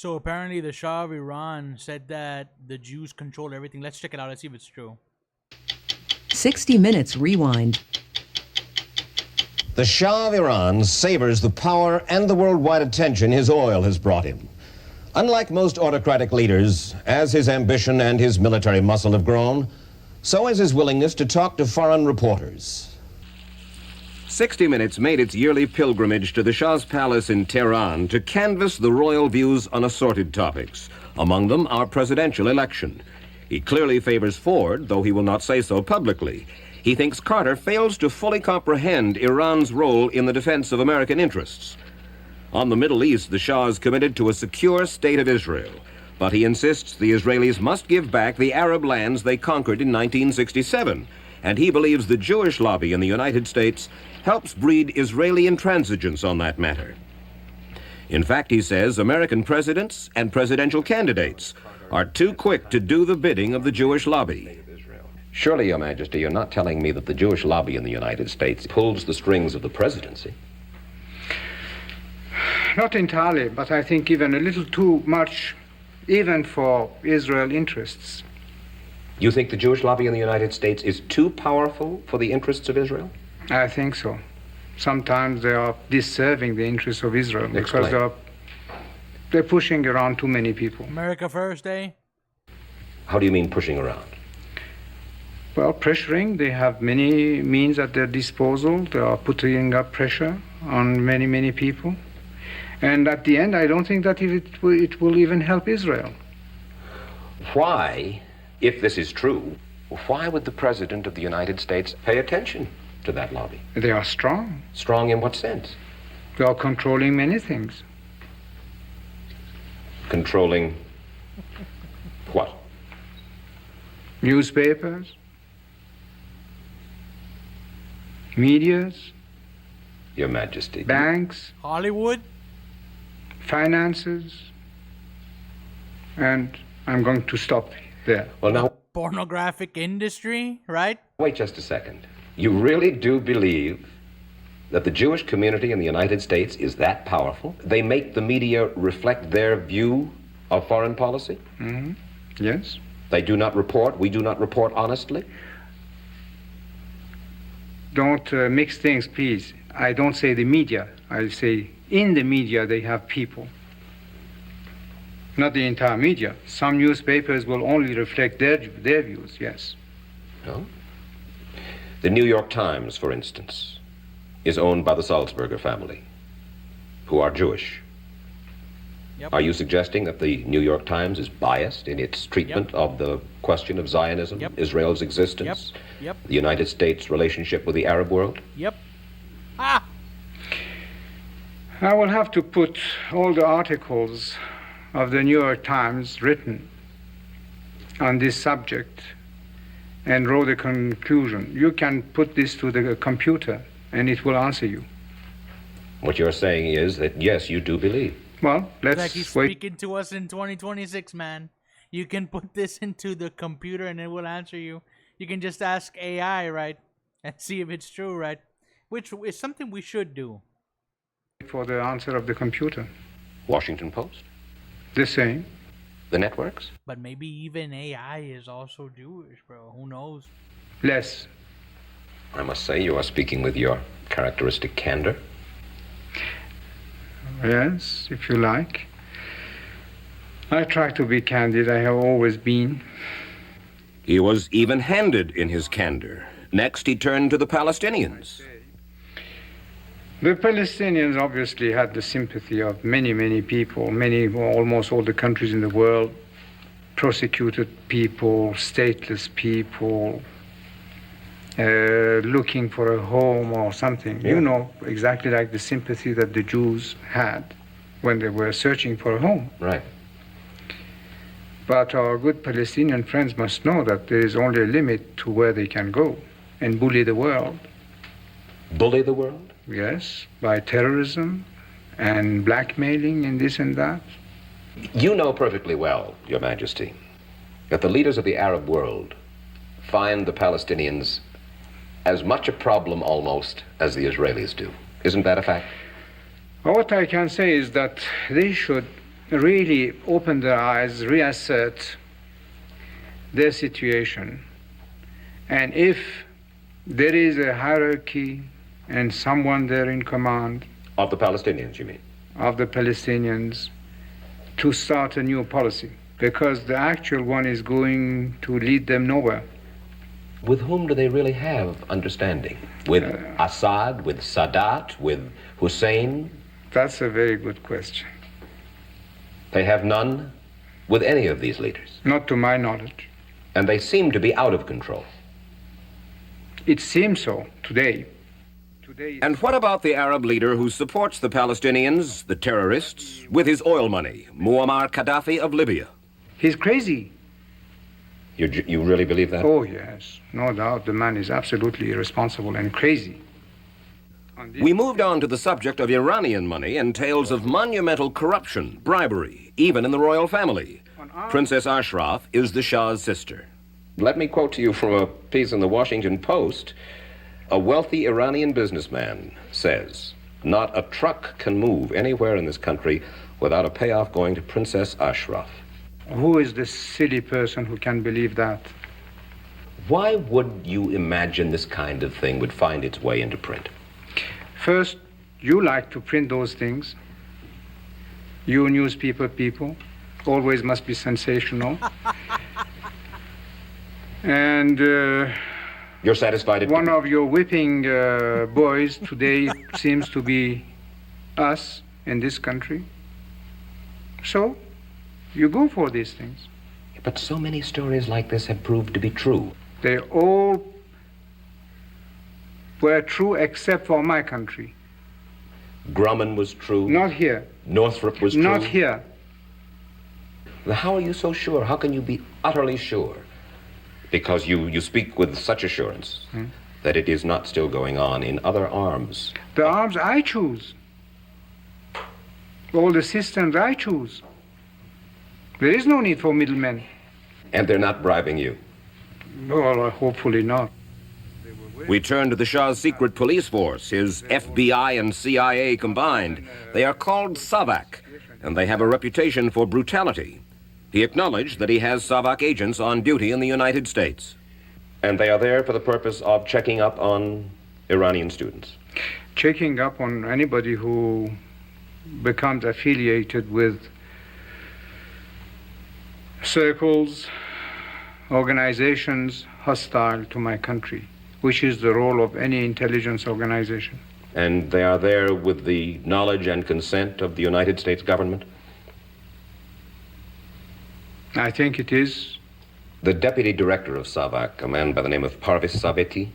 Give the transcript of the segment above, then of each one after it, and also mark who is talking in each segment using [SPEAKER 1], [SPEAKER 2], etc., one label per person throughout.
[SPEAKER 1] So apparently the Shah of Iran said that the Jews control everything. Let's check it out. Let's see if it's true.
[SPEAKER 2] 60 Minutes Rewind.
[SPEAKER 3] The Shah of Iran savors the power and the worldwide attention his oil has brought him. Unlike most autocratic leaders, as his ambition and his military muscle have grown, so has his willingness to talk to foreign reporters.
[SPEAKER 4] 60 Minutes made its yearly pilgrimage to the Shah's palace in Tehran to canvass the royal views on assorted topics, among them our presidential election. He clearly favors Ford, though he will not say so publicly. He thinks Carter fails to fully comprehend Iran's role in the defense of American interests. On the Middle East, the Shah is committed to a secure state of Israel, but he insists the Israelis must give back the Arab lands they conquered in 1967, and he believes the Jewish lobby in the United States helps breed Israeli intransigence on that matter. In fact, he says American presidents and presidential candidates are too quick to do the bidding of the Jewish lobby.
[SPEAKER 5] Surely, Your Majesty, you're not telling me that the Jewish lobby in the United States pulls the strings of the presidency?
[SPEAKER 6] Not entirely, but I think even a little too much, even for Israel interests.
[SPEAKER 5] You think the Jewish lobby in the United States is too powerful for the interests of Israel?
[SPEAKER 6] I think so. Sometimes they are disserving the interests of Israel because
[SPEAKER 5] Explain.
[SPEAKER 6] they're pushing around too many people.
[SPEAKER 1] America first, eh?
[SPEAKER 5] How do you mean pushing around?
[SPEAKER 6] Well, pressuring, they have many means at their disposal. They are putting up pressure on many, many people. And at the end, I don't think that it will even help Israel.
[SPEAKER 5] Why, if this is true, why would the President of the United States pay attention to that lobby?
[SPEAKER 6] They are strong.
[SPEAKER 5] Strong in what sense?
[SPEAKER 6] They are controlling many things.
[SPEAKER 5] Controlling what?
[SPEAKER 6] Newspapers, medias,
[SPEAKER 5] Your Majesty.
[SPEAKER 6] banks,
[SPEAKER 1] Hollywood?
[SPEAKER 6] finances, and I'm going to stop there.
[SPEAKER 5] Well, now,
[SPEAKER 1] Pornographic industry, right?
[SPEAKER 5] wait just a second. You really do believe that the Jewish community in the United States is that powerful? They make the media reflect their view of foreign policy?
[SPEAKER 6] Mm-hmm. Yes.
[SPEAKER 5] They do not report, we do not report honestly?
[SPEAKER 6] Don't mix things, please. I don't say the media. I say in the media they have people. Not the entire media. Some newspapers will only reflect their views, yes.
[SPEAKER 5] No? The New York Times, for instance, is owned by the Salzburger family, who are Jewish.
[SPEAKER 1] Yep.
[SPEAKER 5] Are you suggesting that the New York Times is biased in its treatment of the question of Zionism,
[SPEAKER 1] Yep.
[SPEAKER 5] Israel's existence,
[SPEAKER 1] Yep.
[SPEAKER 5] the United States' relationship with the Arab world?
[SPEAKER 1] Yep. Ah!
[SPEAKER 6] I will have to put all the articles of the New York Times written on this subject and draw the conclusion. You can put this to the computer and it will answer you.
[SPEAKER 5] What you're saying is that, yes, you do believe.
[SPEAKER 6] Well,
[SPEAKER 1] Like
[SPEAKER 6] let's
[SPEAKER 1] he's
[SPEAKER 6] wait.
[SPEAKER 1] speaking to us in 2026, man. You can put this into the computer and it will answer you. You can just ask AI, right? And see if it's true, right? Which is something we should do.
[SPEAKER 6] For the answer of the computer.
[SPEAKER 5] Washington Post?
[SPEAKER 6] The same.
[SPEAKER 5] The networks?
[SPEAKER 1] But maybe even AI is also Jewish, bro. Who knows?
[SPEAKER 6] Less.
[SPEAKER 5] I must say you are speaking with your characteristic candor.
[SPEAKER 6] Yes, if you like. I try to be candid. I have always been.
[SPEAKER 4] He was even-handed in his candor. Next, he turned to the Palestinians.
[SPEAKER 6] The Palestinians obviously had the sympathy of many, many people, almost all the countries in the world, persecuted people, stateless people, looking for a home or something.
[SPEAKER 5] Yeah.
[SPEAKER 6] You know, exactly like the sympathy that the Jews had when they were searching for a home.
[SPEAKER 5] Right.
[SPEAKER 6] But our good Palestinian friends must know that there is only a limit to where they can go and bully the world.
[SPEAKER 5] Bully the world?
[SPEAKER 6] Yes, by terrorism and blackmailing and this and that.
[SPEAKER 5] You know perfectly well, Your Majesty, that the leaders of the Arab world find the Palestinians as much a problem almost as the Israelis do. Isn't that a fact?
[SPEAKER 6] What I can say is that they should really open their eyes, reassert their situation. And if there is a hierarchy and someone there in command
[SPEAKER 5] Of the Palestinians, you mean?
[SPEAKER 6] of the Palestinians, to start a new policy, because the actual one is going to lead them nowhere.
[SPEAKER 5] With whom do they really have understanding? With Assad, with Sadat, with Hussein?
[SPEAKER 6] That's a very good question.
[SPEAKER 5] They have none with any of these leaders.
[SPEAKER 6] Not to my knowledge.
[SPEAKER 5] And they seem to be out of control.
[SPEAKER 6] It seems so today.
[SPEAKER 4] And what about the Arab leader who supports the Palestinians, the terrorists, with his oil money, Muammar Gaddafi of Libya?
[SPEAKER 6] He's crazy.
[SPEAKER 5] You really believe that?
[SPEAKER 6] Oh, yes. No doubt the man is absolutely irresponsible and crazy.
[SPEAKER 4] We moved on to the subject of Iranian money and tales of monumental corruption, bribery, even in the royal family. Princess Ashraf is the Shah's sister.
[SPEAKER 5] Let me quote to you from a piece in the Washington Post. A wealthy Iranian businessman says, "Not a truck can move anywhere in this country without a payoff going to Princess Ashraf."
[SPEAKER 6] Who is the silly person who can believe that?
[SPEAKER 5] Why would you imagine this kind of thing would find its way into print?
[SPEAKER 6] First, you like to print those things. You newspaper people always must be sensational. And
[SPEAKER 5] You're satisfied?
[SPEAKER 6] one of your whipping boys today seems to be us in this country. So, you go for these things.
[SPEAKER 5] But so many stories like this have proved to be true.
[SPEAKER 6] They all were true except for my country.
[SPEAKER 5] Grumman was true.
[SPEAKER 6] Not here.
[SPEAKER 5] Northrop was true.
[SPEAKER 6] Not here.
[SPEAKER 5] How are you so sure? How can you be utterly sure? Because you speak with such assurance that it is not still going on in other arms.
[SPEAKER 6] The arms I choose. All the systems I choose. There is no need for middlemen.
[SPEAKER 5] And they're not bribing you.
[SPEAKER 6] Well, hopefully not.
[SPEAKER 4] We turn to the Shah's secret police force, his FBI and CIA combined. They are called SAVAK, and they have a reputation for brutality. He acknowledged that he has SAVAK agents on duty in the United States. And they are there for the purpose of checking up on Iranian students.
[SPEAKER 6] Checking up on anybody who becomes affiliated with circles, organizations hostile to my country, which is the role of any intelligence organization.
[SPEAKER 5] And they are there with the knowledge and consent of the United States government?
[SPEAKER 6] I think it is.
[SPEAKER 5] The deputy director of SAVAK, a man by the name of Parvis Saveti,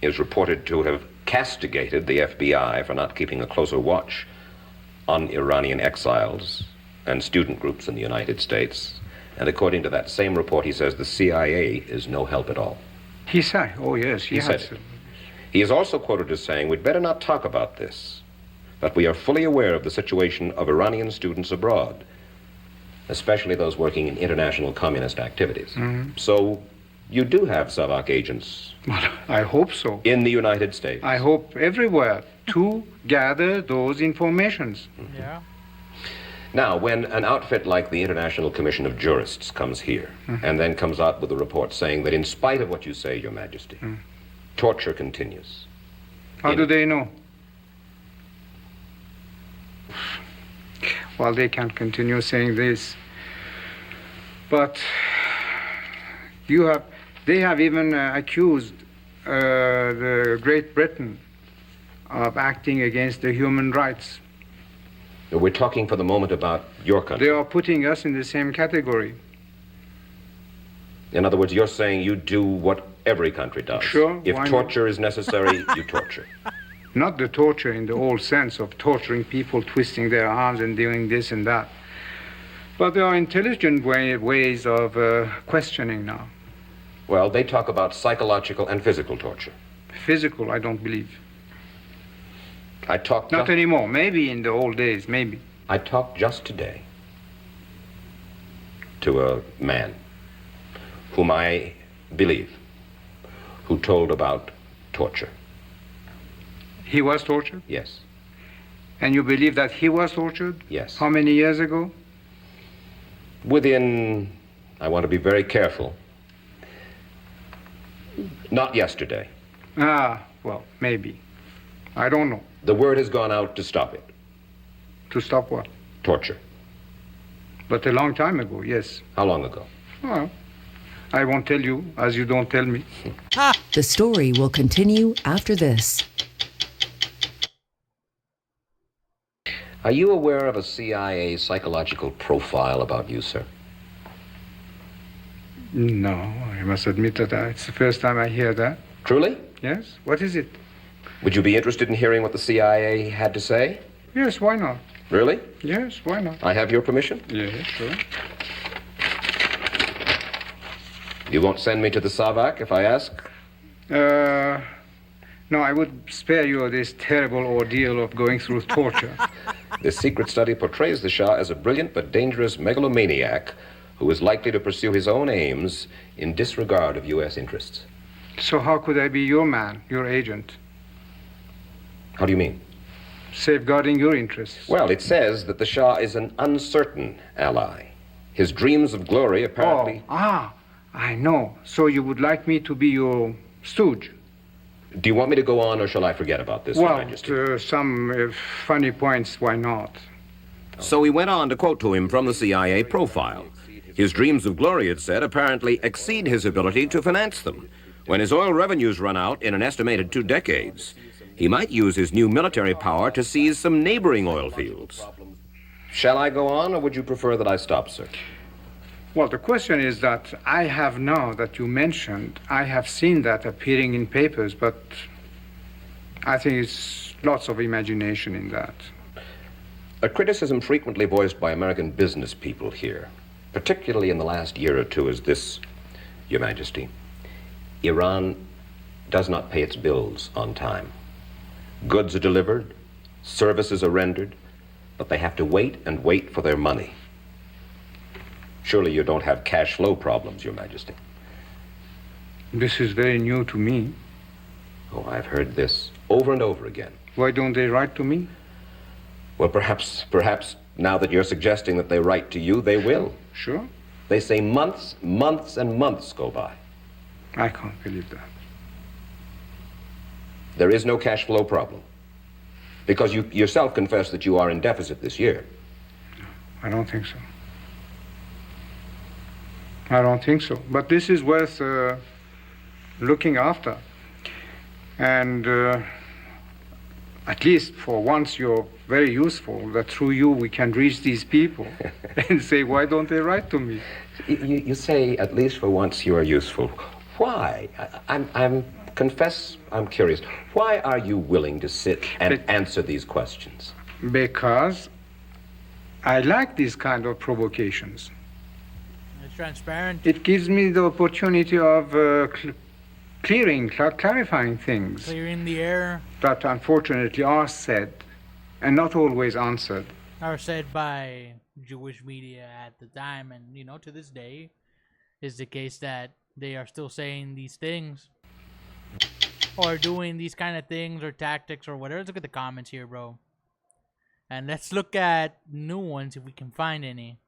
[SPEAKER 5] is reported to have castigated the FBI for not keeping a closer watch on Iranian exiles and student groups in the United States. And according to that same report, he says the CIA is no help at all.
[SPEAKER 6] He said, oh yes,
[SPEAKER 5] He said it. He is also quoted as saying, "We'd better not talk about this, but we are fully aware of the situation of Iranian students abroad, especially those working in international communist activities." So you do have SAVAK agents
[SPEAKER 6] Well, I hope so.
[SPEAKER 5] in the United States.
[SPEAKER 6] I hope everywhere to gather those informations.
[SPEAKER 1] Yeah.
[SPEAKER 5] Now, when an outfit like the International Commission of Jurists comes here and then comes out with a report saying that in spite of what you say, Your Majesty, torture continues.
[SPEAKER 6] How do they know? Well, they can't continue saying this. But they have even accused the Great Britain of acting against the human rights.
[SPEAKER 5] We're talking for the moment about your country.
[SPEAKER 6] They are putting us in the same category.
[SPEAKER 5] In other words, you're saying you do what every country does.
[SPEAKER 6] Sure,
[SPEAKER 5] If
[SPEAKER 6] why not?
[SPEAKER 5] torture is necessary, you torture.
[SPEAKER 6] Not the torture in the old sense of torturing people, twisting their arms and doing this and that. But there are intelligent ways of questioning now.
[SPEAKER 5] Well, they talk about psychological and physical torture.
[SPEAKER 6] Physical, I don't believe.
[SPEAKER 5] I talked
[SPEAKER 6] Not anymore. Maybe in the old days, maybe.
[SPEAKER 5] I talked just today to a man whom I believe, who told about torture.
[SPEAKER 6] He was tortured?
[SPEAKER 5] Yes,
[SPEAKER 6] And you believe that he was tortured?
[SPEAKER 5] yes.
[SPEAKER 6] How many years ago?
[SPEAKER 5] Within, I want to be very careful, not yesterday.
[SPEAKER 6] Ah, well, maybe. I don't know.
[SPEAKER 5] The word has gone out to stop it.
[SPEAKER 6] To stop what?
[SPEAKER 5] Torture.
[SPEAKER 6] But a long time ago, yes.
[SPEAKER 5] How long ago?
[SPEAKER 6] Well, I won't tell you, as you don't tell me.
[SPEAKER 2] The story will continue after this.
[SPEAKER 5] Are you aware of a CIA psychological profile about you, sir?
[SPEAKER 6] No, I must admit that it's the first time I hear that.
[SPEAKER 5] Truly?
[SPEAKER 6] Yes? What is it?
[SPEAKER 5] Would you be interested in hearing what the CIA had to say?
[SPEAKER 6] Yes, why not?
[SPEAKER 5] Really?
[SPEAKER 6] Yes, why not?
[SPEAKER 5] I have your permission?
[SPEAKER 6] Yes, sure.
[SPEAKER 5] You won't send me to the Savak if I ask?
[SPEAKER 6] No, I would spare you this terrible ordeal of going through torture.
[SPEAKER 5] This secret study portrays the Shah as a brilliant but dangerous megalomaniac who is likely to pursue his own aims in disregard of U.S. interests.
[SPEAKER 6] So how could I be your man, your agent,
[SPEAKER 5] How do you mean?
[SPEAKER 6] safeguarding your interests?
[SPEAKER 5] Well, it says that the Shah is an uncertain ally. His dreams of glory apparently...
[SPEAKER 6] I know. So you would like me to be your stooge?
[SPEAKER 5] Do you want me to go on, or shall I forget about this, Your
[SPEAKER 6] Well,
[SPEAKER 5] Majesty?
[SPEAKER 6] some funny points, why not?
[SPEAKER 4] So he went on to quote to him from the CIA profile. His dreams of glory, it said, apparently exceed his ability to finance them. When his oil revenues run out in an estimated 2 decades, he might use his new military power to seize some neighboring oil fields.
[SPEAKER 5] Shall I go on, or would you prefer that I stop, sir?
[SPEAKER 6] Well, the question is that I have now that you mentioned, I have seen that appearing in papers, but I think it's lots of imagination in that.
[SPEAKER 5] A criticism frequently voiced by American business people here, particularly in the last year or two, is this, Your Majesty. Iran does not pay its bills on time. Goods are delivered, services are rendered, but they have to wait and wait for their money. Surely you don't have cash flow problems, Your Majesty.
[SPEAKER 6] This is very new to me.
[SPEAKER 5] Oh, I've heard this over and over again.
[SPEAKER 6] Why don't they write to me?
[SPEAKER 5] Well, perhaps now that you're suggesting that they write to you, they will.
[SPEAKER 6] Sure.
[SPEAKER 5] They say months and months go by.
[SPEAKER 6] I can't believe that.
[SPEAKER 5] There is no cash flow problem. Because you yourself confess that you are in deficit this year.
[SPEAKER 6] I don't think so. I don't think so. But this is worth looking after. And at least for once you're very useful, that through you we can reach these people and say, why don't they write to me?
[SPEAKER 5] You say, at least for once, you are useful. Why? I'm curious. Why are you willing to sit and answer these questions?
[SPEAKER 6] Because I like these kind of provocations.
[SPEAKER 1] It's transparent.
[SPEAKER 6] It gives me the opportunity of clarifying things
[SPEAKER 1] Clearing the air.
[SPEAKER 6] that unfortunately are said and not always answered.
[SPEAKER 1] Are said by Jewish media at the time, and to this day is the case that they are still saying these things or doing these kind of things or tactics or whatever. Let's look at the comments here, bro, and let's look at new ones if we can find any.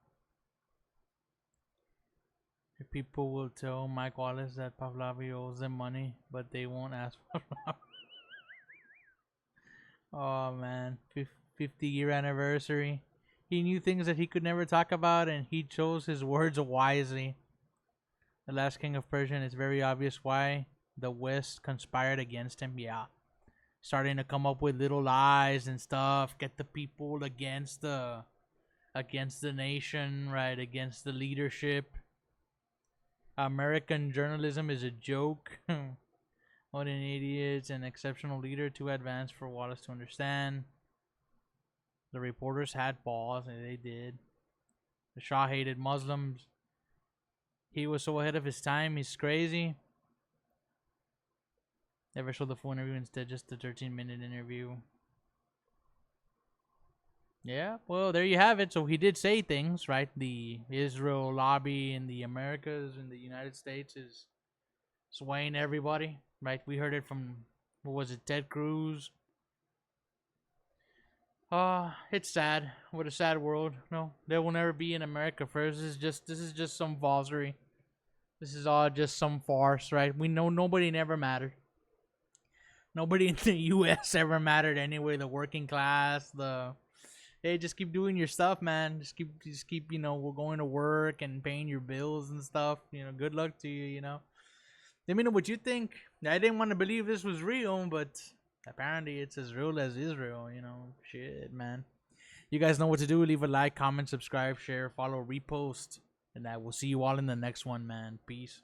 [SPEAKER 1] If people will tell Mike Wallace that Pahlavi owes them money, but they won't ask for Oh man, 50-year anniversary. He knew things that he could never talk about, and he chose his words wisely. The last king of Persia, and it's very obvious why the West conspired against him. Yeah, starting to come up with little lies and stuff, get the people against the nation, right? Against the leadership. American journalism is a joke. What an idiot, an exceptional leader, too advanced for Wallace to understand. The reporters had balls, and they did. The Shah hated Muslims. He was so ahead of his time, he's crazy. Never showed the full interview, instead just the 13-minute interview. Yeah, well, there you have it. So he did say things, right? The Israel lobby in the Americas and the United States is swaying everybody, right? We heard it from, what was it, Ted Cruz? It's sad. What a sad world. No, there will never be in America first. This is just some falsery. This is all just some farce, right? We know nobody never mattered. Nobody in the U.S. ever mattered anyway. The working class, the hey, just keep doing your stuff, man. Just keep, we're going to work and paying your bills and stuff. Good luck to you. Let me know what you think. I didn't want to believe this was real, but apparently it's as real as Israel. Shit, man. You guys know what to do. Leave a like, comment, subscribe, share, follow, repost, and I will see you all in the next one, man. Peace.